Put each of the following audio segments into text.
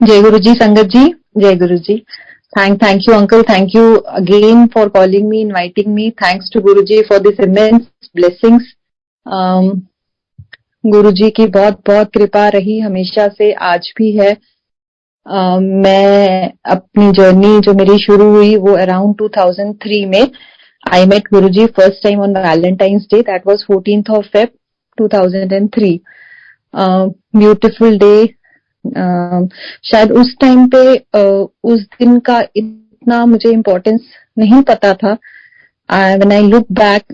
जय गुरु जी, संगत जी, जय गुरु जी. Thank you, uncle. Thank you again for calling me, inviting me. Thanks to Guru ji for this immense blessings. गुरु जी की बहुत बहुत कृपा रही हमेशा से, आज भी है. मैं अपनी जर्नी जो मेरी शुरू हुई वो अराउंड 2003 में. I met Guru ji first time on Valentine's Day. That was 14th of Feb 2003. Beautiful day. शायद उस टाइम पे उस दिन का इतना मुझे इम्पोर्टेंस नहीं पता था. When I look back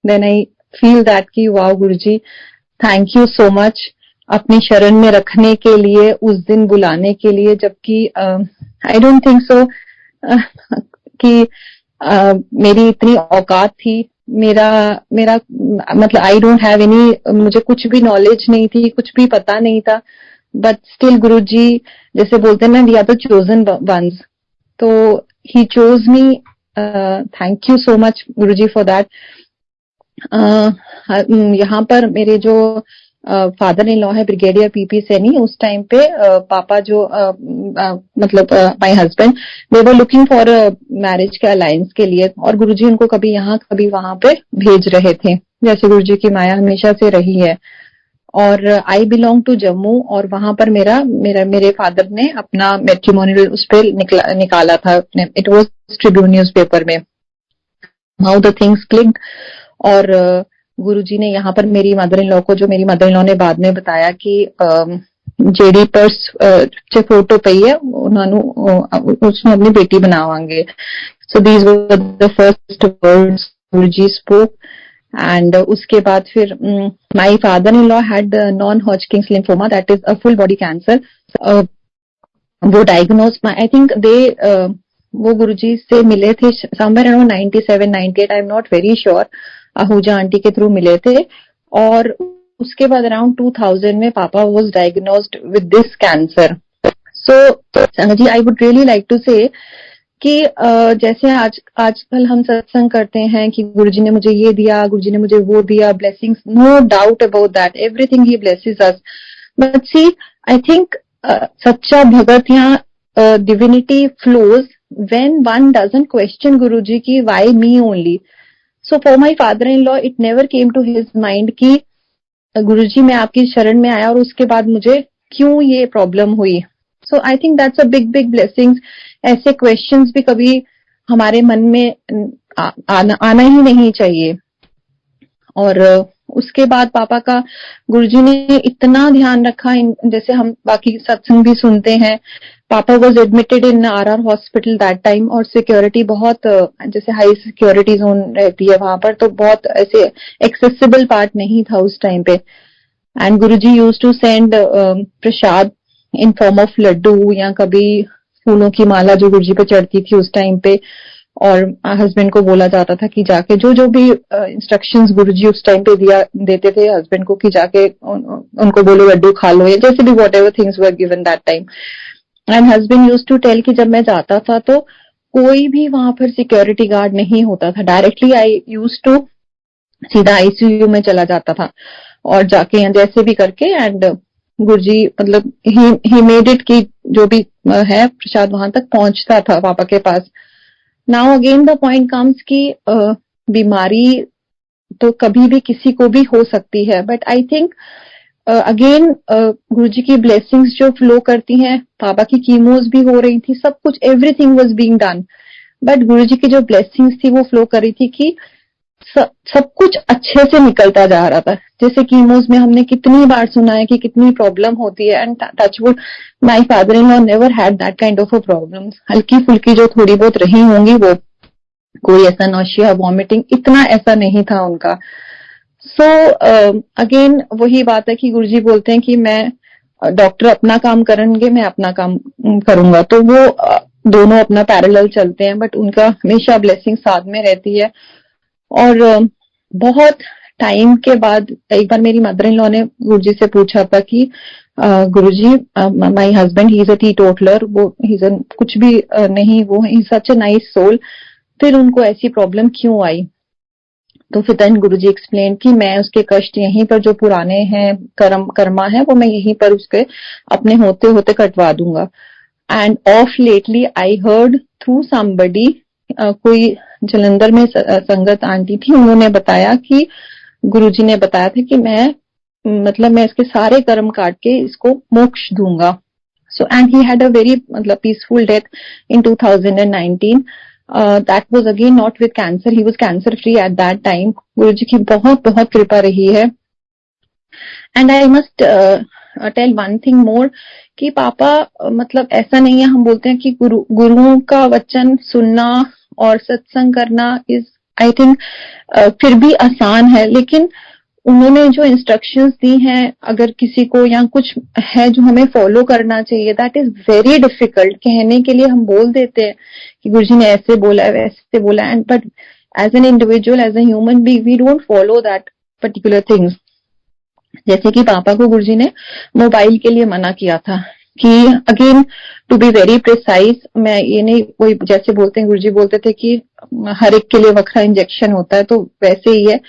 then I feel that कि wow Guruji, thank you so much अपनी शरण में रखने के लिए, उस दिन बुलाने के लिए, जबकि आई डोंट थिंक सो कि मेरी इतनी औकात थी. मेरा मतलब आई डोंट हैव एनी, मुझे कुछ भी नॉलेज नहीं थी, कुछ भी पता नहीं था. बट स्टिल गुरुजी जैसे बोलते हैं ना, we are the chosen ones. तो he chose me. Thank you so much Guruji for that. यहाँ पर मेरे जो फादर इन लॉ है ब्रिगेडियर पीपी सैनी, उस टाइम पे पापा जो मतलब my husband, they were looking for marriage के अलायंस के लिए, और गुरुजी उनको कभी यहाँ कभी वहां पे भेज रहे थे, जैसे गुरुजी की माया हमेशा से रही है. और आई बिलोंग टू जम्मू, और वहां पर मेरे फादर ने अपना मैट्रिमोनियल उस पर निकाला था. इट वाज ट्रिब्यून न्यूज़पेपर में. How the things clicked. और गुरुजी ने यहाँ पर मेरी मदर इन लॉ को, जो मेरी मदर इन लॉ ने बाद में बताया कि जेडी पर फोटो पई है, उन्होंने उसमें अपनी बेटी बनावांगे. So these were the first words Guruji spoke. And उसके बाद फिर my father in law had non Hodgkin's lymphoma, that is a full body cancer. वो डायग्नोज, आई थिंक दे वो गुरुजी से मिले थे somewhere around 97 98, I am not very sure. Ahuja aunty के through मिले थे. और उसके बाद अराउंड 2000 में पापा was diagnosed with this cancer. So ji, I would really like to say कि जैसे आजकल हम सत्संग करते हैं कि गुरुजी ने मुझे ये दिया, गुरुजी ने मुझे वो दिया, blessings, no doubt about that, everything he blesses us. But see, I think सच्चा भगत या divinity flows when one doesn't question Guruji की why me only. So for my father in law it never came to his mind कि गुरुजी मैं आपकी शरण में आया और उसके बाद मुझे क्यों ये प्रॉब्लम हुई. So I think that's a big big blessings. ऐसे क्वेश्चंस भी कभी हमारे मन में आना ही नहीं चाहिए. और उसके बाद पापा का गुरुजी ने इतना ध्यान रखा, जैसे हम बाकी सत्संग भी सुनते हैं. पापा was admitted in RR hospital that time, और सिक्योरिटी बहुत, जैसे हाई सिक्योरिटी जोन रहती है वहां पर, तो बहुत ऐसे एक्सेसिबल पार्ट नहीं था उस टाइम पे. And Guruji used to send prasad in form of laddoo, या कभी फूलों की माला जो गुरुजी पे चढ़ती थी उस टाइम पे. और हस्बैंड को बोला जाता था कि जाके जो भी इंस्ट्रक्शंस गुरुजी उस टाइम पे देते थे हस्बैंड को कि जाके उनको बोलो लड्डू खा लो, या जैसे भी whatever things were given that time. And husband used to tell कि जब मैं जाता था तो कोई भी वहां पर सिक्योरिटी गार्ड नहीं होता था. डायरेक्टली आई यूज्ड टू सीधा आईसीयू में चला जाता था, और जाके जैसे भी करके, एंड गुरुजी मतलब ही मेड इट कि जो भी है प्रसाद वहां तक पहुंचता था पापा के पास. Now again the point comes कि बीमारी तो कभी भी किसी को भी हो सकती है, बट आई थिंक अगेन गुरुजी की ब्लेसिंग्स जो फ्लो करती हैं, पापा की कीमोज भी हो रही थी, सब कुछ, everything was being done, but Guruji की जो ब्लेसिंग्स थी वो फ्लो कर रही थी कि सब कुछ अच्छे से निकलता जा रहा था. जैसे कीमोज में हमने कितनी बार सुना है कि कितनी प्रॉब्लम होती है, and touchwood my father in law never had that kind of a problems. हल्की फुल्की जो थोड़ी बहुत रही होंगी, वो कोई ऐसा नौशिया, वॉमिटिंग, इतना ऐसा नहीं था उनका. सो अगेन वही बात है कि गुरुजी बोलते हैं कि मैं, डॉक्टर अपना काम करेंगे, मैं अपना काम करूंगा, तो वो दोनों अपना पैरेलल चलते हैं, बट उनका हमेशा ब्लेसिंग साथ में रहती है. और बहुत टाइम के बाद एक बार मेरी मदर इन लॉ ने गुरुजी से पूछा था कि Guruji, my husband he is a teetotaler, वो कुछ भी नहीं, वो ही सच अ नाइस सोल, फिर उनको ऐसी प्रॉब्लम क्यों आई. तो फिर देन गुरुजी एक्सप्लेन कि मैं उसके कष्ट यहीं पर जो पुराने हैं कर्मा है वो मैं यहीं पर उसके अपने होते होते कटवा दूंगा। End of lately I heard through somebody, कोई जलंधर में संगत आंटी थी, उन्होंने बताया कि गुरुजी ने बताया था कि मैं इसके सारे कर्म काट के इसको मोक्ष दूंगा। So and he had a very peaceful death in 2019। That was again not with cancer, he was cancer free at that time. Guruji की बहुत बहुत कृपा रही है। And I must tell one thing more कि पापा ऐसा नहीं है, हम बोलते हैं कि गुरुओं का वचन सुनना और सत्संग करना इज आई थिंक फिर भी आसान है, लेकिन उन्होंने जो इंस्ट्रक्शंस दी हैं अगर किसी को या कुछ है जो हमें फॉलो करना चाहिए, दैट इज वेरी डिफिकल्ट। कहने के लिए हम बोल देते हैं कि गुरुजी ने ऐसे बोला है वैसे बोला, and but as an individual, as a human being, we don't follow that particular things. जैसे कि पापा को गुरुजी ने मोबाइल के लिए मना किया था कि again to be very precise, मैं ये नहीं कोई जैसे बोलते हैं गुरुजी बोलते थे कि हर एक के लिए वखरा इंजेक्शन होता है, तो वैसे ही है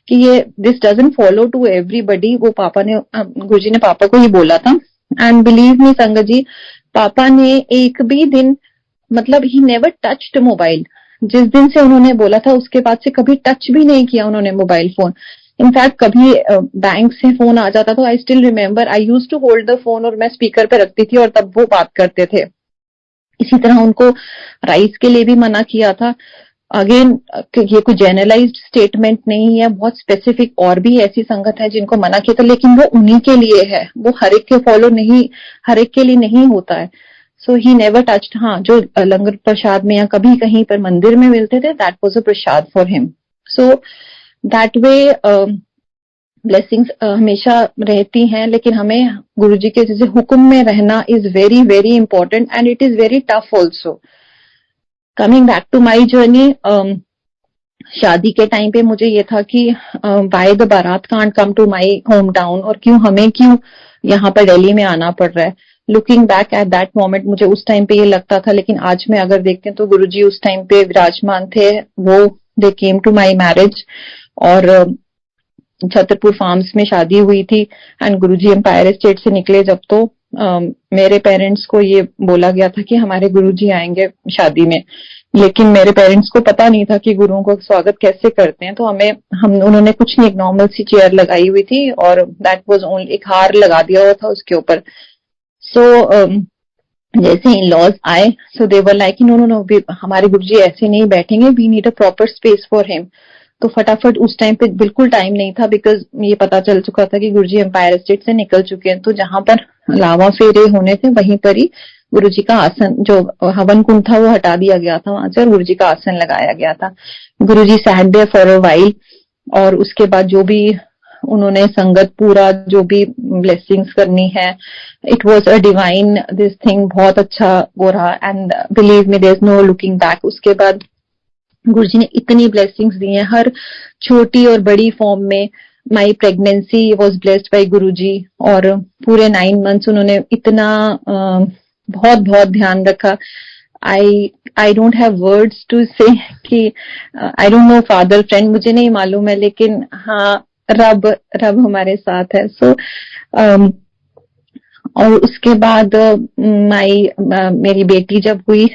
कि ये this doesn't follow to everybody. वो गुरुजी ने पापा को ही बोला था। एंड बिलीव मी संगत जी, पापा ने एक भी दिन ही नेवर टच्ड मोबाइल। जिस दिन से उन्होंने बोला था उसके बाद से कभी टच भी नहीं किया उन्होंने मोबाइल फोन। इनफैक्ट कभी बैंक से फोन आ जाता तो I still remember I use to hold the phone और मैं स्पीकर पे रखती थी और तब वो बात करते थे। इसी तरह उनको राइस के लिए भी मना किया था। अगेन ये कोई जनरलाइज्ड स्टेटमेंट नहीं है, बहुत स्पेसिफिक और भी ऐसी संगत है जिनको मना किया था, लेकिन वो उन्हीं के लिए है, वो हर एक के फॉलो नहीं, हर एक के लिए नहीं होता है। सो ही नेवर टच्ड। हाँ, जो लंगर प्रसाद में या कभी कहीं पर मंदिर में मिलते थे that was a Prasad for him. So that way blessings हमेशा रहती हैं, लेकिन हमें गुरुजी के जैसे हुक्म में रहना is very very important and it is very tough also. Coming back to my journey, शादी के टाइम पे मुझे ये था कि why the baraat can't come to my home town, और क्यों यहाँ पर दिल्ली में आना पड़ रहा है। Looking back at that moment मुझे उस टाइम पे ये लगता था, लेकिन आज में अगर देखते हैं तो गुरुजी उस टाइम पे विराजमान थे। वो दे केम टू माई मैरिज और छतरपुर फार्म्स में शादी हुई थी एंड गुरुजी एम्पायर एस्टेट से निकले जब, तो मेरे पेरेंट्स को ये बोला गया था कि हमारे गुरुजी आएंगे शादी में, लेकिन मेरे पेरेंट्स को पता नहीं था कि गुरुओं का स्वागत कैसे करते हैं। तो उन्होंने कुछ नहीं, एक नॉर्मल सी चेयर लगाई हुई थी और दैट वाज ओनली, एक हार लगा दिया हुआ था उसके ऊपर। सो जैसे इन लॉज आए, सो दे वर लाइक नो, हमारे गुरुजी ऐसे नहीं बैठेंगे, we need a proper space for him. तो फटाफट उस टाइम पे बिल्कुल टाइम नहीं था, बिकॉज ये पता चल चुका था कि गुरुजी एम्पायर एस्टेट से निकल चुके हैं। तो जहां पर लावा फेरे होने थे वहीं पर ही गुरुजी का आसन, जो हवन कुंड था, वो हटा दिया गया था वहां से और गुरुजी का आसन लगाया गया था। Guruji sat there for a while, और उसके बाद जो भी उन्होंने संगत पूरा जो भी ब्लेसिंग्स करनी है, it was a divine this thing, बहुत अच्छा हो रहा। And believe me, there is no looking back. उसके बाद गुरुजी ने इतनी ब्लेसिंग्स दी हैं, हर छोटी और बड़ी फॉर्म में। My pregnancy was blessed by Guruji, और पूरे 9 months उन्होंने इतना बहुत बहुत ध्यान रखा। I don't have words to say कि I don't know father friend, मुझे नहीं मालूम है, लेकिन हाँ रब हमारे साथ है। सो और उसके बाद मेरी बेटी जब हुई,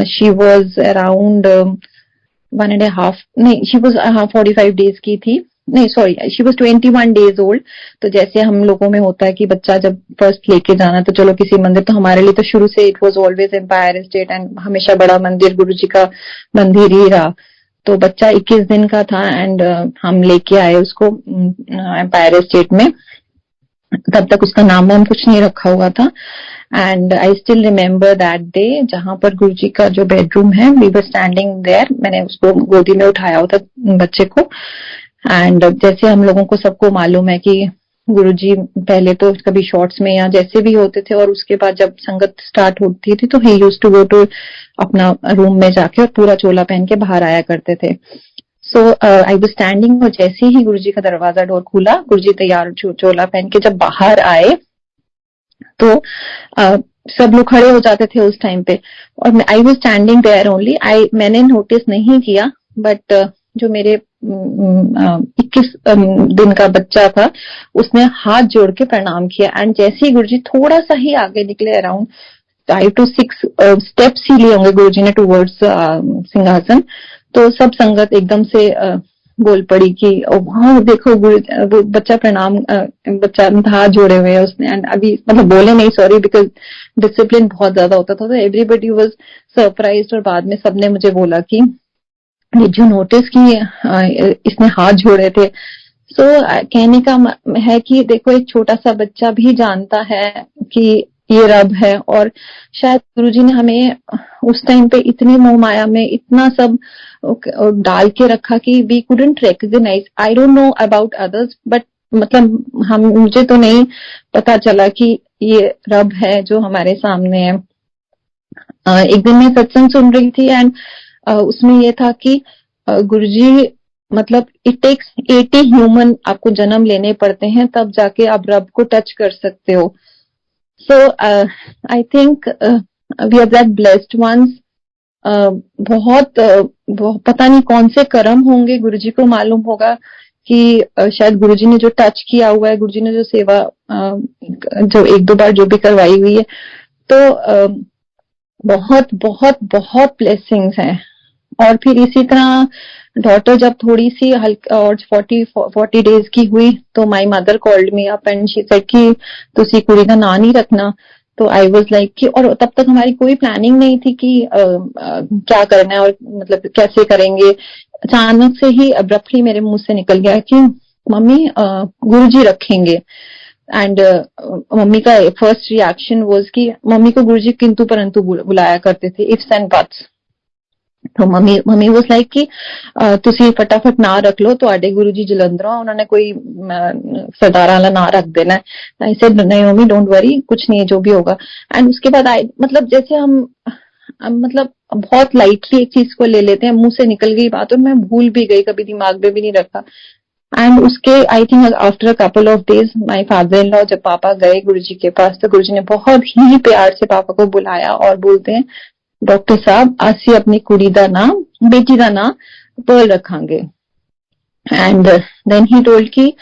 शी वॉज अराउंड 1.5, नहीं, शी वॉज 45 days की थी, नहीं sorry, she was 21 days old. तो जैसे हम लोगों में होता है कि बच्चा जब फर्स्ट लेके जाना तो चलो किसी मंदिर, तो हमारे लिए तो शुरू से it was always empire estate and हमेशा बड़ा मंदिर गुरुजी का मंदिर ही रहा। तो बच्चा 21 दिन का था एंड हम लेके आए उसको एम्पायर एस्टेट में। तब तक उसका नाम वाम कुछ नहीं रखा हुआ था। And I still remember that day, जहां पर गुरुजी का जो बेडरूम है, वी वर स्टैंडिंग देयर, मैंने उसको गोदी में उठाया हुआ था बच्चे को। एंड जैसे हम लोगों को सबको मालूम है कि गुरुजी पहले तो कभी शॉर्ट्स में या जैसे भी होते थे, और उसके बाद जब संगत स्टार्ट होती थी तो he used to go to अपना रूम में जाके और पूरा चोला पहन के बाहर आया करते थे। सो आई वाज स्टैंडिंग, और जैसे ही गुरुजी का दरवाजा डोर खुला, गुरुजी तैयार चोला पहन के जब बाहर आए तो सब लोग खड़े हो जाते थे उस टाइम पे, और I was standing there only. मैंने नोटिस नहीं किया, बट जो मेरे 21 दिन का बच्चा था, उसने हाथ जोड़ के प्रणाम किया। एंड जैसे ही गुरुजी थोड़ा सा ही आगे निकले, अराउंड 5 to 6 स्टेप्स ही लिए होंगे गुरुजी ने टूवर्ड्स सिंहासन, तो सब संगत एकदम से बोल पड़ी कि हाँ देखो वो बच्चा प्रणाम, बच्चा हाथ जोड़े हुए है उसने। एंड अभी मतलब बोले नहीं सॉरी, बिकॉज डिसिप्लिन बहुत ज्यादा होता था, तो एवरीबडी वाज सरप्राइज्ड। और बाद में सबने मुझे बोला कि डिड यू नोटिस कि इसने हाथ जोड़े थे। सो कहने का है कि देखो एक छोटा सा बच्चा भी जानता है कि ये रब है, और शायद गुरुजी ने हमें उस टाइम पे इतनी मोह माया में इतना सब डाल के रखा कि we couldn't recognise. I don't know about others, but मतलब मुझे तो नहीं पता चला कि ये रब है जो हमारे सामने है। एक दिन मैं सत्संग सुन रही थी, एंड उसमें ये था कि गुरुजी मतलब इट टेक्स 80 ह्यूमन आपको जन्म लेने पड़ते हैं, तब जाके आप रब को टच कर सकते हो। So I think we are that blessed ones. बहुत पता नहीं कौन से कर्म होंगे, गुरुजी को मालूम होगा कि शायद गुरुजी ने जो टच किया हुआ है, गुरुजी ने जो सेवा जो 1-2 बार जो भी करवाई हुई है, तो बहुत बहुत बहुत ब्लेसिंग्स हैं। और फिर इसी तरह डॉटर जब थोड़ी सी हल्का और 40 डेज की हुई, तो my mother called me up and she said कि तुसी कुड़ी का नाम नहीं रखना। तो आई वाज लाइक कि, और तब तक हमारी कोई प्लानिंग नहीं थी कि क्या करना है और मतलब कैसे करेंगे। अचानक से ही अब्रप्टली मेरे मुंह से निकल गया कि मम्मी गुरुजी रखेंगे। एंड मम्मी का फर्स्ट रिएक्शन वाज कि मम्मी को गुरुजी किंतु परंतु बुलाया करते थे, इफ्स एंड बट्स। तो मम्मी वाज लाइक कि तुसी फटाफट ना रख लो, ਤੁਹਾਡੇ गुरु जी जलंधरों उन्होंने कोई सरदार वाला ना रख देना है। आई सेड नहीं मम्मी डोंट वरी, कुछ नहीं है जो भी होगा। एंड उसके बाद मतलब जैसे हम मतलब बहुत लाइटली एक चीज को ले लेते हैं, मुंह से निकल गई बात और मैं भूल भी गई, कभी दिमाग में भी नहीं रखा। एंड उसके I think after a couple of days my father in law जब पापा गए गुरुजी के पास, तो गुरुजी ने बहुत ही प्यार से पापा को बुलाया और बोलते हैं डॉक्टर साहब ਅਸੀਂ अपनी कुड़ी दा नाम बेटी दा नाम पर्ल रखांगे। एंड देन ही टोल्ड कि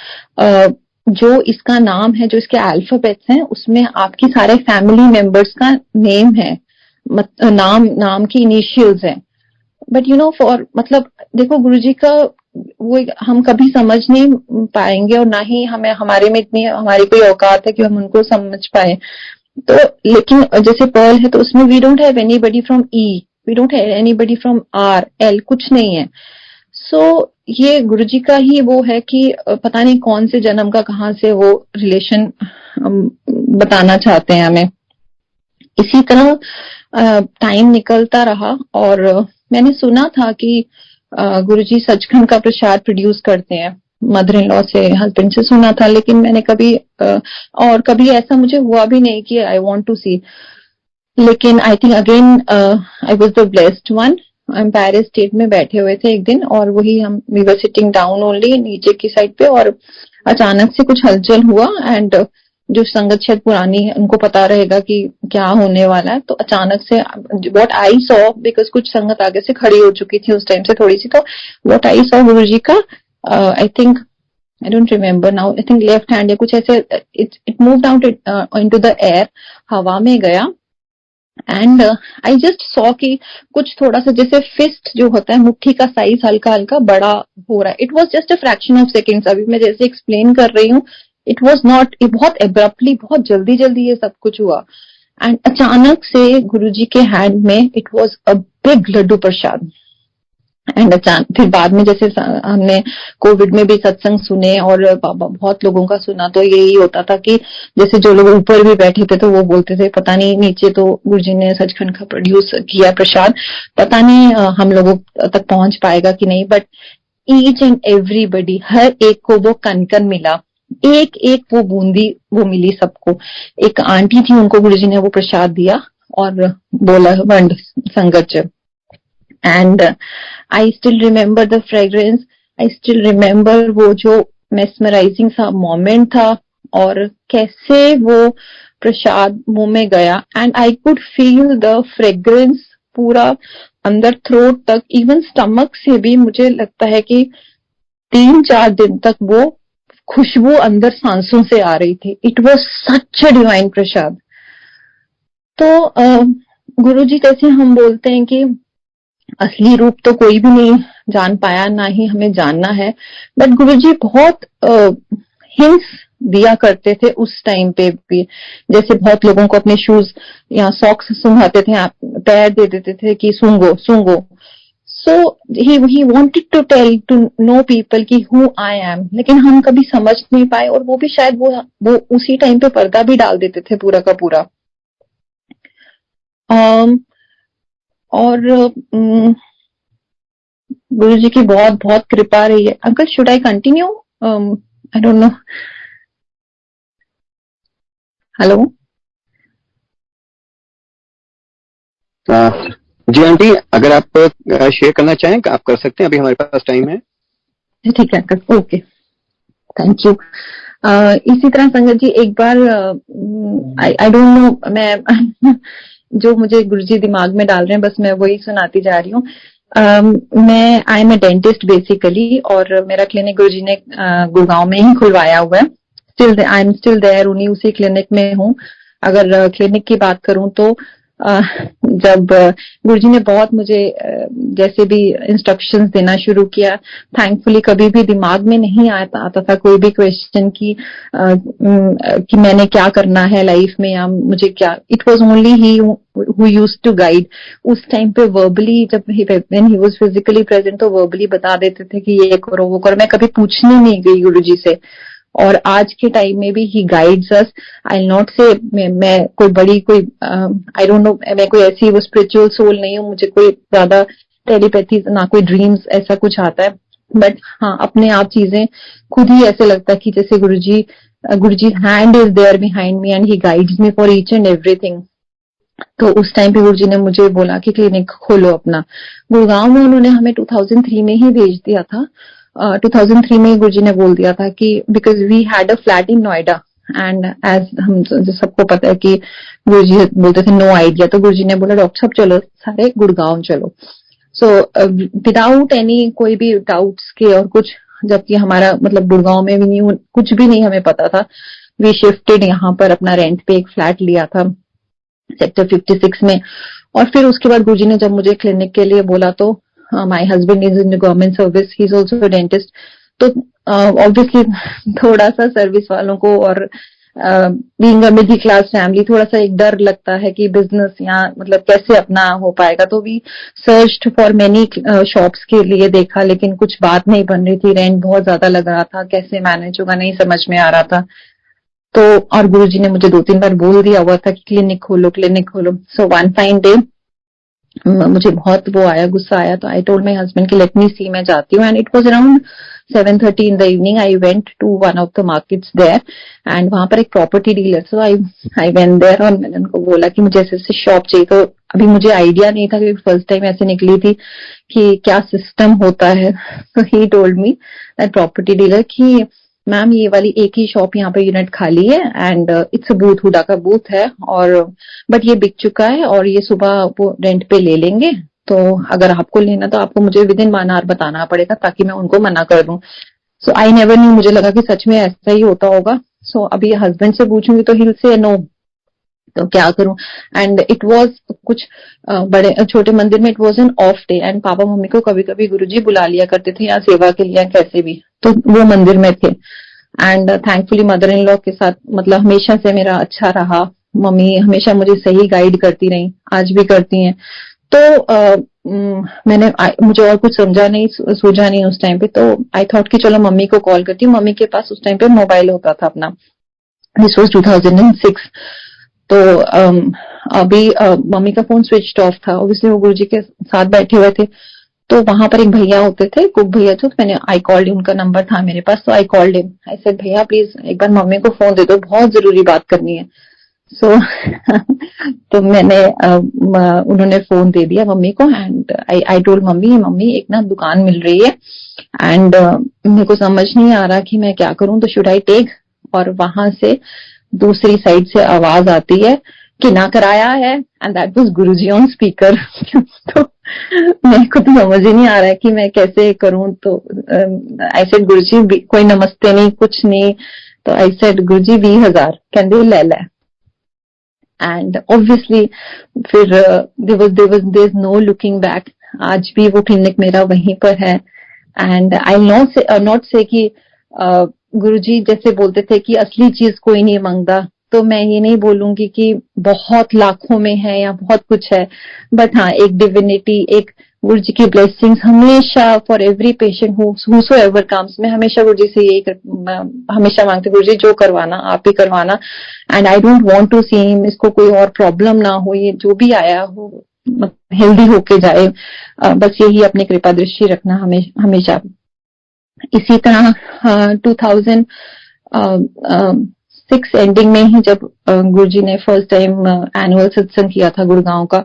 जो इसका नाम है, जो इसके अल्फाबेट्स हैं, उसमें आपकी सारे फैमिली मेंबर्स का नेम है, नाम की इनिशियल्स हैं। बट यू नो फॉर मतलब देखो गुरुजी का वो हम कभी समझ नहीं पाएंगे, और ना ही हमें हमारे में इतनी हमारी कोई औकात है कि हम उनको समझ पाए। तो लेकिन जैसे पर्ल है तो उसमें we don't have anybody from E, we don't have anybody from R L, कुछ नहीं है। सो ये गुरुजी का ही वो है कि पता नहीं कौन से जन्म का कहाँ से वो रिलेशन बताना चाहते हैं हमें। इसी तरह टाइम निकलता रहा, और मैंने सुना था कि गुरुजी सचखंड का प्रसाद प्रोड्यूस करते हैं, मदर इन लॉ से हस्बैंड से सुना था, लेकिन मैंने कभी और कभी ऐसा मुझे हुआ भी नहीं कि आई वांट टू सी। लेकिन I think again I was the blessed one. हम पेरिस स्टेट में बैठे हुए थे एक दिन, और वही हम we were sitting down only नीचे की साइड पे, और अचानक से कुछ हलचल हुआ। एंड जो संगत शायद पुरानी है उनको पता रहेगा कि क्या होने वाला है, तो अचानक से व्हाट आई सॉ, बिकॉज कुछ संगत आगे से खड़ी हो चुकी थी उस टाइम से थोड़ी सी, तो व्हाट आई सॉ गुरुजी का I think I don't remember now, I think left hand या कुछ ऐसे it moved out into the air, हवा में गया। एंड आई जस्ट सॉ कि कुछ थोड़ा सा जैसे फिस्ट जो होता है मुट्ठी का साइज हल्का हल्का बड़ा हो रहा है। It was just a fraction of seconds. अभी मैं जैसे एक्सप्लेन कर रही हूँ, इट वॉज नॉट, बहुत एब्रप्टली बहुत जल्दी जल्दी ये सब कुछ हुआ। एंड अचानक से गुरुजी के हैंड में it was a big laddoo prasad. And अचानक फिर बाद में जैसे हमने कोविड में भी सत्संग सुने और बहुत लोगों का सुना, तो यही होता था कि जैसे जो लोग ऊपर भी बैठे थे तो वो बोलते थे पता नहीं नीचे तो गुरुजी ने सचखंड का प्रोड्यूस किया प्रसाद, पता नहीं हम लोगों तक पहुंच पाएगा कि नहीं। बट ईच एंड एवरीबडी, हर एक को वो कनकन मिला, एक एक वो बूंदी वो मिली सबको। एक आंटी थी, उनको गुरुजी ने वो प्रसाद दिया और बोला वंड संगत। And I still remember the fragrance, I still remember वो जो मेस्मराइजिंग सा मोमेंट था और कैसे वो प्रसाद मुंह में गया। And I could feel the fragrance पूरा अंदर थ्रोट तक, इवन स्टमक से भी मुझे लगता है कि 3-4 दिन तक वो खुशबू अंदर सांसों से आ रही थी. It was such a divine prasad. तो गुरुजी जैसे हम बोलते हैं कि असली रूप तो कोई भी नहीं जान पाया, ना ही हमें जानना है, बट गुरुजी बहुत हिंट्स दिया करते थे उस टाइम पे भी. जैसे बहुत लोगों को अपने शूज या सॉक्स सुंघाते थे, पैर दे देते थे कि सूंघो सूंघो. So he wanted to tell to no people कि हु आई एम, लेकिन हम कभी समझ नहीं पाए, और वो भी शायद वो उसी टाइम पे पर्दा भी डाल देते थे पूरा का पूरा. और गुरु जी की बहुत बहुत कृपा रही है. Uncle, should I continue? I don't know. Hello ji aunty, अगर आप शेयर करना चाहें आप कर सकते हैं, अभी हमारे पास टाइम है. ठीक है अंकल, ओके, थैंक यू. इसी तरह संगत जी एक बार आई डोंट नो, मैं जो मुझे गुरुजी दिमाग में डाल रहे हैं बस मैं वही सुनाती जा रही हूँ. मैं I am a dentist basically, और मेरा क्लिनिक गुरुजी ने गुड़गांव में ही खुलवाया हुआ है. Still I am still there, उन्हीं उसी क्लिनिक में हूँ. अगर क्लिनिक की बात करूं तो जब गुरुजी ने बहुत मुझे जैसे भी इंस्ट्रक्शंस देना शुरू किया, थैंकफुली कभी भी दिमाग में नहीं आता था कोई भी क्वेश्चन कि मैंने क्या करना है लाइफ में या मुझे क्या. It was only he who used to guide. उस टाइम पे वर्बली, जब when he was physically present, तो वर्बली बता देते थे कि ये करो वो करो. मैं कभी पूछने नहीं गई गुरुजी से. और आज के टाइम में भी ही गाइड्स अस. आई नॉट से मैं कोई बड़ी कोई आई डोंट नो, मैं कोई ऐसी वो स्पिरिचुअल सोल नहीं हूँ, मुझे कोई ज्यादा टेलीपैथी ना कोई ड्रीम्स ऐसा कुछ आता है. बट हाँ, अपने आप चीजें खुद ही ऐसे लगता है कि जैसे Guruji hand is there behind me and he guides me for each and everything. तो उस टाइम पे गुरुजी ने मुझे बोला कि क्लिनिक खोलो अपना. गुड़गांव में उन्होंने हमें 2003 में ही भेज दिया था. 2003 में गुरुजी ने बोल दिया था कि because we had a flat in Noida, and as हम सबको पता है कि गुरुजी बोलते थे नो आइडिया, तो गुरुजी ने बोला डॉक्टर साहब चलो सारे गुड़गांव चलो. सो विदाउट एनी कोई भी डाउट्स के और कुछ, जबकि हमारा मतलब गुड़गांव में भी नहीं, कुछ भी नहीं हमें पता था. वी शिफ्टेड यहाँ पर, अपना रेंट पे एक फ्लैट लिया था सेक्टर 56 में. और फिर उसके बाद गुरुजी ने जब मुझे क्लिनिक के लिए बोला तो my husband is in government service, he is also a dentist. तो ऑब्वियसली थोड़ा सा सर्विस वालों को और being a middle class family थोड़ा सा एक डर लगता है कि बिजनेस यहाँ मतलब कैसे अपना हो पाएगा. तो we searched for many shops के लिए देखा, लेकिन कुछ बात नहीं बन रही थी. रेंट बहुत ज्यादा लग रहा था, कैसे मैनेज होगा नहीं समझ में आ रहा था. तो और गुरुजी ने मुझे 2-3 बार बोल दिया हुआ था कि क्लिनिक खोलो क्लिनिक खोलो. सो वन फाइन डे मुझे बहुत वो आया, गुस्सा आया. तो आई टोल्ड माय हस्बैंड कि लेट मी सी, मैं जाती हूँ. And it was around 7:30 in the evening. I went to one of the markets there, and वहां पर एक property dealer, so I went there. और मैंने उनको बोला कि मुझे ऐसे शॉप चाहिए. तो अभी मुझे आइडिया नहीं था, क्योंकि फर्स्ट टाइम ऐसे निकली थी कि क्या सिस्टम होता है. तो he told me that property dealer कि मैम ये वाली एक ही शॉप यहाँ पे यूनिट खाली है, एंड इट्स बूथ, हुडा का बूथ है, और बट ये बिक चुका है और ये सुबह वो रेंट पे ले लेंगे. तो अगर आपको लेना तो आपको मुझे विद इन 1 आवर बताना पड़ेगा ताकि मैं उनको मना कर दूं. सो आई नेवर न्यू, मुझे लगा कि सच में ऐसा ही होता होगा. सो अभी हस्बैंड से पूछूंगी तो ही से नो, तो क्या करूं. एंड इट वाज कुछ बड़े छोटे मंदिर में, it was an of day, and papa mummy को कभी कभी गुरुजी बुला लिया करते थे यहाँ सेवा के लिए कैसे भी, तो वो मंदिर में थे. And thankfully mother in law के साथ मतलब हमेशा से मेरा अच्छा रहा. मम्मी हमेशा मुझे सही गाइड करती रही, आज भी करती हैं. तो मुझे और कुछ समझा नहीं, सूझा नहीं उस टाइम पे. तो आई थॉट कि चलो मम्मी को कॉल करती हूँ. मम्मी के पास उस टाइम पे मोबाइल होता था अपना, दिस वाज 2006. तो अभी मम्मी का फोन स्विच ऑफ था. ऑब्वियसली वो गुरुजी के साथ बैठे हुए थे. तो वहां पर एक भैया होते थे, कुक भैया थे. तो मैंने आई कॉल्ड, उनका नंबर था मेरे पास. तो I called him, I said भैया प्लीज एक बार मम्मी को फोन दे दो, बहुत जरूरी बात करनी है. सो तो मैंने उन्होंने फोन दे दिया मम्मी को. एंड आई टोल्ड मम्मी एक ना दुकान मिल रही है, एंड मेरे को समझ नहीं आ रहा कि मैं क्या करूं, तो शुड आई टेक. और वहां से दूसरी साइड से आवाज आती है कि ना कराया है, and that was Guruji on speaker. तो मेरे को तो समझ ही नहीं आ रहा है कि मैं कैसे करूं। तो आई सेड गुरुजी कोई नमस्ते नहीं कुछ नहीं, तो आई सेड गुरुजी 20,000 कहते ले ले। एंड ऑब्वियसली फिर there is no looking back. आज भी वो क्लिनिक मेरा वहीं पर है। एंड आई नॉट से कि गुरुजी जैसे बोलते थे कि असली चीज कोई नहीं मांगता, तो मैं ये नहीं बोलूंगी कि बहुत लाखों में है या बहुत कुछ है, बट हाँ एक डिविनिटी, एक गुरुजी की ब्लेसिंग्स हमेशा for every patient who ever comes. मैं हमेशा गुरुजी से यही हमेशा मांगती, गुरुजी जो करवाना आप ही करवाना। And I don't want to see him, इसको कोई और प्रॉब्लम ना हो, ये जो भी आया हो हेल्दी होके जाए, बस यही अपनी कृपा दृष्टि रखना हमेशा। इसी तरह 2006 एंडिंग में ही जब गुरुजी ने फर्स्ट टाइम एनुअल सत्संग किया था गुड़गांव का,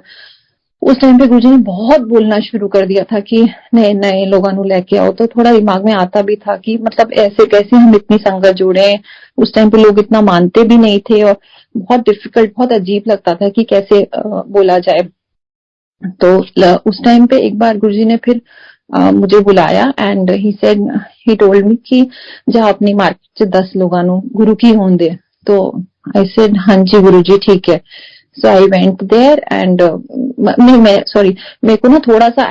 उस टाइम पे गुरुजी ने बहुत बोलना शुरू कर दिया था कि नए नए लोगों लेके आओ। तो थोड़ा दिमाग में आता भी था कि मतलब ऐसे कैसे हम इतनी संगत जोड़े। उस टाइम पे लोग इतना मानते भी नहीं थे और बहुत डिफिकल्ट, बहुत अजीब लगता था कि कैसे बोला जाए। तो उस टाइम पे एक बार गुरुजी ने फिर मुझे बुलाया एंड ही टोल्ड मी कि जा अपनी मार्केट से 10 लोगों गुरु की होने दे। तो आई सेड हाँ जी गुरुजी ठीक है। सो आई वेंट देयर एंड मेरे को ना थोड़ा सा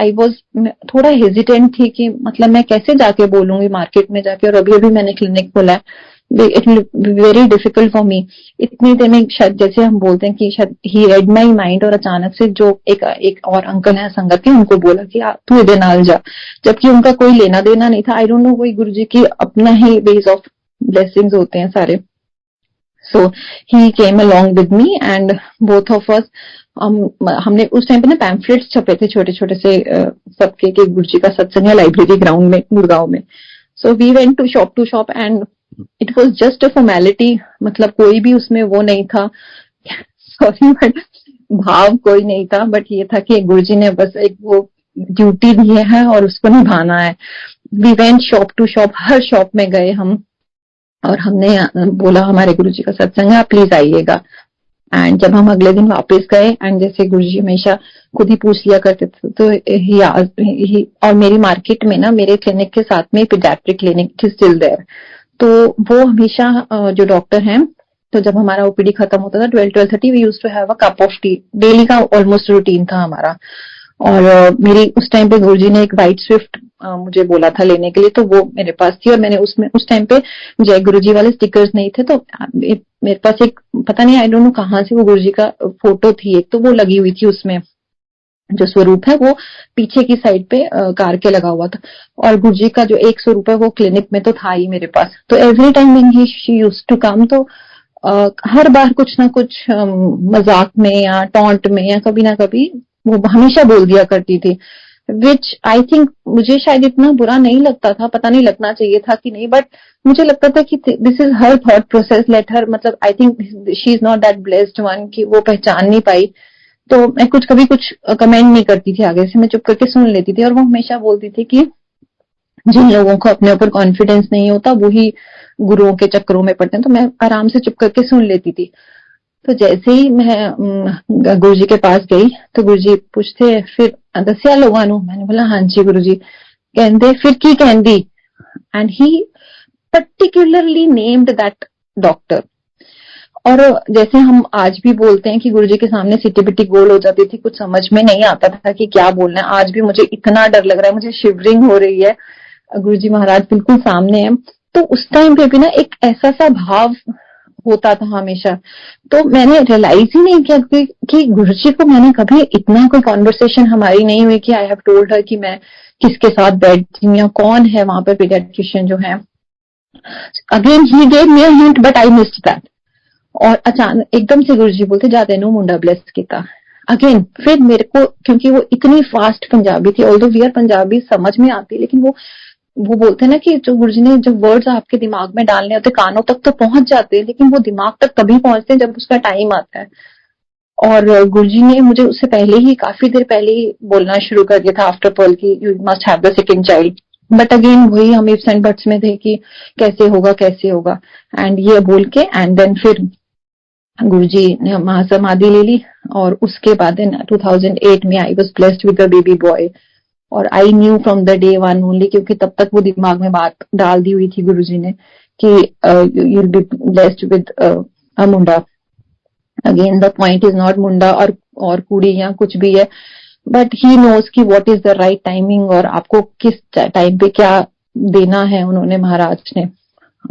थोड़ा हेजिटेंट थी कि मतलब मैं कैसे जाके बोलूंगी मार्केट में जाके, और अभी अभी मैंने क्लिनिक खोला है। It very difficult for me. इतनी देर में शायद जैसे हम बोलते हैं कि शायद ही रेड माई माइंड, और अचानक से जो एक और अंकल है संगत के, उनको बोला कि तू इधर नाल जा, जबकि उनका कोई लेना देना नहीं था। आई डोंट नो, वही गुरुजी की अपना ही बेस ऑफ ब्लेसिंग्स होते हैं सारे। So he came along with me and both of us, हमने उस टाइम पे ना पैम्फलेट्स छपे थे छोटे छोटे से सबके कि गुरुजी का सत्संग है लाइब्रेरी ग्राउंड में गुड़गांव में। So we went to shop and it was just a formality, मतलब कोई भी उसमें वो नहीं था, सॉरी बट भाव कोई नहीं था, बट ये था कि गुरुजी ने बस एक वो ड्यूटी दी है और उसको निभाना है। We went shop to shop, हर शॉप में गए हम, और हमने बोला हमारे गुरुजी का सत्संग है, आप प्लीज आइएगा। एंड जब हम अगले दिन वापस गए, एंड जैसे गुरुजी हमेशा खुद ही पूछ लिया करते थे, तो और मेरी मार्केट में ना मेरे क्लिनिक के साथ में पीडियाट्रिक क्लिनिक स्टिल देयर, तो वो हमेशा जो डॉक्टर हैं, तो जब हमारा ओपीडी खत्म होता था 12-12:30 we used to have a cup of tea, daily का ऑलमोस्ट रूटीन था हमारा। और मेरी उस टाइम पे गुरुजी ने एक व्हाइट स्विफ्ट मुझे बोला था लेने के लिए, तो वो मेरे पास थी, और मैंने उसमें उस टाइम पे जय गुरुजी वाले स्टिकर्स नहीं थे, तो मेरे पास एक पता नहीं आई डोंट नो कहाँ से वो गुरुजी का फोटो थी एक, तो वो लगी हुई थी उसमें, जो स्वरूप है वो पीछे की साइड पे कार के लगा हुआ था, और गुरुजी का जो 1 स्वरूप है वो क्लिनिक में तो था ही मेरे पास। तो every time when she used to come, तो हर बार कुछ ना कुछ मजाक में या टॉन्ट में या कभी ना कभी वो हमेशा बोल दिया करती थी, विच आई थिंक मुझे शायद इतना बुरा नहीं लगता था, पता नहीं लगना चाहिए था कि नहीं, बट मुझे लगता था कि this is her thought process, let her, मतलब I think she is not that blessed one कि वो पहचान नहीं पाई। तो मैं कभी कुछ कमेंट नहीं करती थी आगे से, मैं चुप करके सुन लेती थी, और वो हमेशा बोलती थी कि जिन लोगों को अपने ऊपर कॉन्फिडेंस नहीं होता वही गुरुओं के चक्करों में पड़ते हैं। तो मैं आराम से चुप करके सुन लेती थी। तो जैसे ही मैं गुरुजी के पास गई, तो गुरुजी पूछते फिर दसिया लोगों नू, मैंने बोला हाँ जी गुरुजी। कहते फिर की कहती, and he particularly named that doctor. और जैसे हम आज भी बोलते हैं कि गुरुजी के सामने सिटी बिटी गोल हो जाती थी, कुछ समझ में नहीं आता था कि क्या बोलना है। आज भी मुझे इतना डर लग रहा है, मुझे शिवरिंग हो रही है, गुरुजी महाराज बिल्कुल सामने है। तो उस टाइम पे भी ना एक ऐसा सा भाव होता था हमेशा। तो मैंने रियलाइज ही नहीं किया कि गुरुजी को मैंने कभी इतना कोई कॉन्वर्सेशन हमारी नहीं हुई कि आई हैव टोल्ड हर कि मैं किसके साथ बैठती हूँ या कौन है वहां पर पीडियाट्रिशियन जो है। Again he gave me a hint but I missed that. और अचानक एकदम से गुरुजी बोलते जाते नो मुंडा ब्लेस किया। अगेन फिर मेरे को, क्योंकि वो इतनी फास्ट पंजाबी थी, ऑल्दो वी आर पंजाबी समझ में आती, लेकिन वो बोलते हैं ना कि जो गुरुजी ने जब वर्ड्स आपके दिमाग में डालने होते कानों तक तो पहुंच जाते हैं, लेकिन वो दिमाग तक तभी पहुंचते हैं जब उसका टाइम आता है। और गुरुजी ने मुझे उससे पहले ही, काफी देर पहले ही बोलना शुरू कर दिया था आफ्टर पर्ल की you must have the second child. But again वही हम इफ्स एंड बट्स में थे कि कैसे होगा। एंड ये बोल के एंड देन फिर गुरुजी ने महासमाधि ले ली और उसके बाद 2008 में I was blessed with a baby boy. और I knew from the day one only, क्योंकि तब तक वो दिमाग में बात डाल दी हुई थी गुरुजी ने कि you will be blessed with a munda. Again the point is not मुंडा और कुड़ी या कुछ भी है, बट ही नोज कि what is the right timing और आपको किस टाइम पे क्या देना है उन्होंने महाराज ने।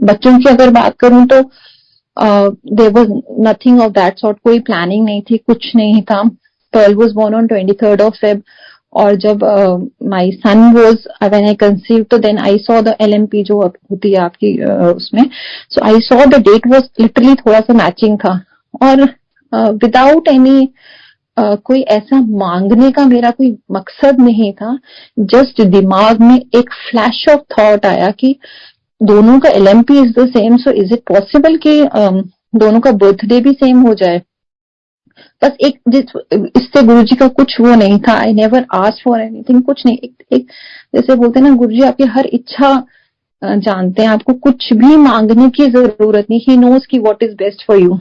बच्चों की अगर बात करूं तो there was nothing of that sort, कोई प्लानिंग नहीं थी, कुछ नहीं था। Pearl was born on 23rd of Feb, और जब my son was when I conceive तो then I saw the LMP जो होती है आपकी उसमें, so I saw the date was literally थोड़ा सा मैचिंग था। और विदाउट एनी कोई ऐसा मांगने का मेरा कोई मकसद नहीं था, जस्ट दिमाग में एक फ्लैश ऑफ थॉट आया कि दोनों का LMP is the same, so is it possible कि दोनों का बर्थडे भी सेम हो जाए। बस इससे गुरुजी का कुछ वो नहीं था। I never asked for anything, कुछ नहीं। एक जैसे बोलते हैं ना, गुरुजी आपकी हर इच्छा जानते हैं, आपको कुछ भी मांगने की जरूरत नहीं। ही नोज कि what is best for you.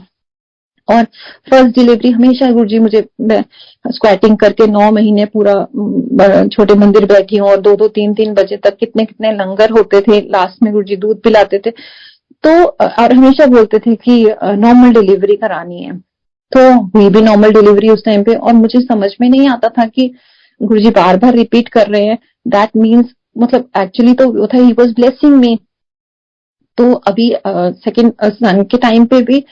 और फर्स्ट डिलीवरी हमेशा गुरुजी मुझे स्क्वाटिंग करके 9 महीने पूरा छोटे मंदिर बैठी हूँ, और 2-2 3-3 बजे तक कितने कितने लंगर होते थे। लास्ट में गुरुजी दूध पिलाते थे, तो और हमेशा बोलते थे कि नॉर्मल डिलीवरी करानी है। तो हुई भी नॉर्मल डिलीवरी उस टाइम पे, और मुझे समझ में नहीं आता था कि गुरुजी बार बार रिपीट कर रहे हैं, दैट मीन्स मतलब एक्चुअली तो वो था ही वाज ब्लेसिंग मी। तो अभी सेकंड सन के टाइम पे भी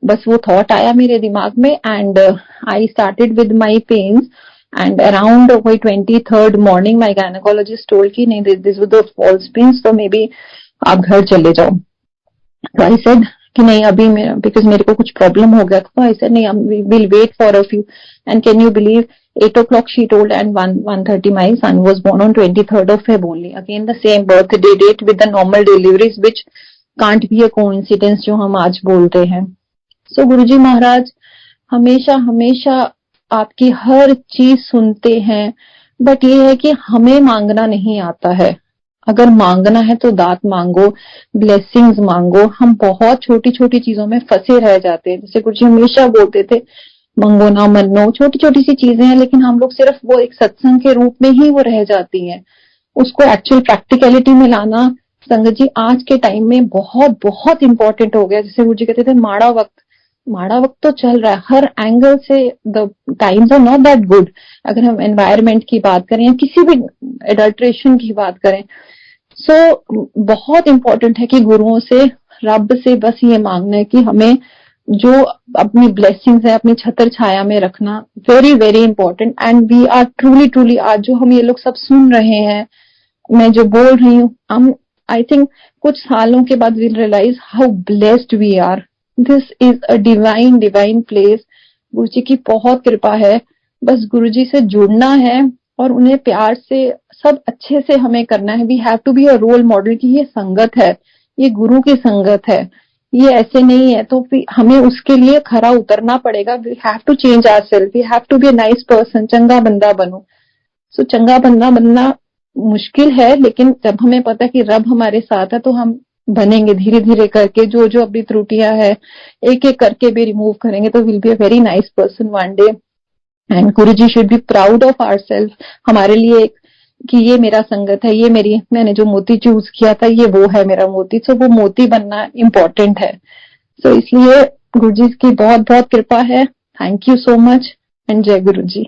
बस वो थॉट आया मेरे दिमाग में, and I started with my pains, and around कोई 23rd morning my gynaecologist told कि नहीं this was the false pains, तो मे बी आप घर चले जाओ। तो आई सेड कि नहीं अभी मेरा, बिकॉज मेरे को कुछ प्रॉब्लम हो गया था, तो आई सेड नहीं will wait for a few. And can you believe 8 o'clock she told, and 1:30 my son was born on 23rd of Feb only, again the same birthday date with the normal deliveries, which can't be a coincidence जो हम आज बोलते हैं। सो गुरुजी महाराज हमेशा हमेशा आपकी हर चीज सुनते हैं, बट ये है कि हमें मांगना नहीं आता है। अगर मांगना है तो दात मांगो, ब्लेसिंग्स मांगो। हम बहुत छोटी छोटी चीजों में फंसे रह जाते हैं। जैसे गुरुजी हमेशा बोलते थे मंगो ना मनो, छोटी छोटी सी चीजें हैं, लेकिन हम लोग सिर्फ वो एक सत्संग के रूप में ही वो रह जाती हैं। उसको एक्चुअल प्रैक्टिकलिटी में लाना संगत जी आज के टाइम में बहुत बहुत इंपॉर्टेंट हो गया। जैसे गुरुजी कहते थे माड़ा वक्त तो चल रहा है हर एंगल से, the times are not that good. अगर हम एनवायरमेंट की बात करें या किसी भी एडल्ट्रेशन की बात करें, सो बहुत इंपॉर्टेंट है कि गुरुओं से, रब से बस ये मांगना है कि हमें जो अपनी ब्लेसिंग्स है अपनी छतर छाया में रखना, very very important. And we are truly आज जो हम ये लोग सब सुन रहे हैं, मैं जो बोल रही हूँ, हम आई थिंक कुछ सालों के बाद will realise how blessed we are. This is a divine place. Guruji की बहुत कृपा है। बस गुरुजी से जुड़ना है और उन्हें प्यार से सब अच्छे से हमें करना है। We have to be a role model कि ये संगत है, ये गुरु की संगत है, ये ऐसे नहीं है। तो हमें उसके लिए खरा उतरना पड़ेगा। We have to change ourself, we have to be a nice person. चंगा बंदा बनो। सो चंगा बंदा बनना मुश्किल है, लेकिन जब हमें पता है कि रब हमारे साथ है तो हम बनेंगे धीरे धीरे करके। जो जो अपनी त्रुटियां है एक एक करके भी रिमूव करेंगे तो will be a very nice person one day. And Guruji should be proud of ourself, हमारे लिए कि ये मेरा संगत है, ये मैंने जो मोती चूज किया था ये वो है मेरा मोती। सो वो मोती बनना इम्पोर्टेंट है। सो इसलिए गुरुजी की बहुत बहुत कृपा है। Thank you so much and जय गुरुजी।